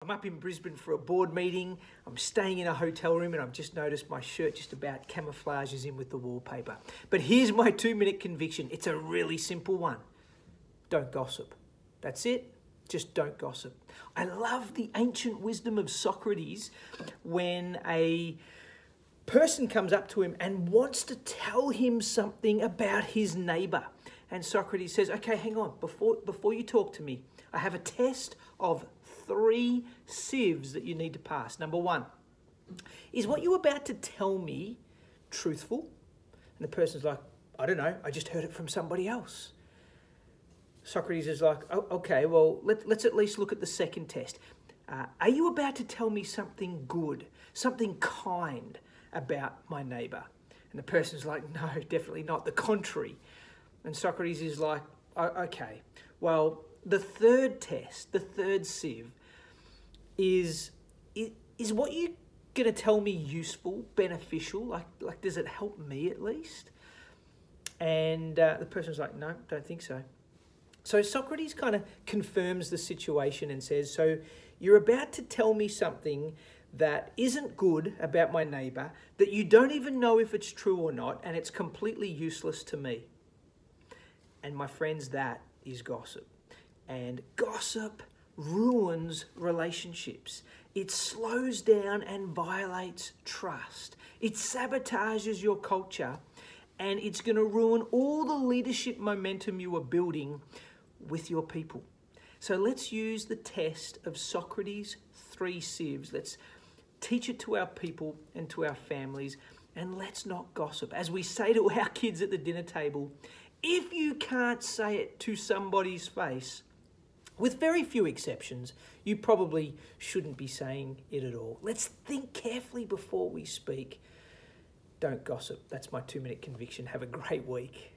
I'm up in Brisbane for a board meeting. I'm staying in a hotel room and I've just noticed my shirt just about camouflages in with the wallpaper. But here's my 2-minute conviction. It's a really simple one. Don't gossip. That's it. Just don't gossip. I love the ancient wisdom of Socrates when a person comes up to him and wants to tell him something about his neighbour. And Socrates says, okay, hang on, before you talk to me, I have a test of 3 sieves that you need to pass. Number 1, is what you're about to tell me truthful? And the person's like, I don't know, I just heard it from somebody else. Socrates is like, oh, okay, well, let's at least look at the second test. Are you about to tell me something good, something kind about my neighbour? And the person's like, no, definitely not, the contrary. And Socrates is like, okay, well, the third test, the third sieve, is what you're going to tell me useful, beneficial? Like, does it help me at least? And the person's like, no, don't think so. So Socrates kind of confirms the situation and says, so you're about to tell me something that isn't good about my neighbour, that you don't even know if it's true or not, and it's completely useless to me. And my friends, that is gossip. And gossip ruins relationships. It slows down and violates trust. It sabotages your culture, and it's going to ruin all the leadership momentum you are building with your people. So let's use the test of Socrates' 3 sieves. Let's teach it to our people and to our families, and let's not gossip. As we say to our kids at the dinner table, if you can't say it to somebody's face, with very few exceptions, you probably shouldn't be saying it at all. Let's think carefully before we speak. Don't gossip. That's my 2-minute conviction. Have a great week.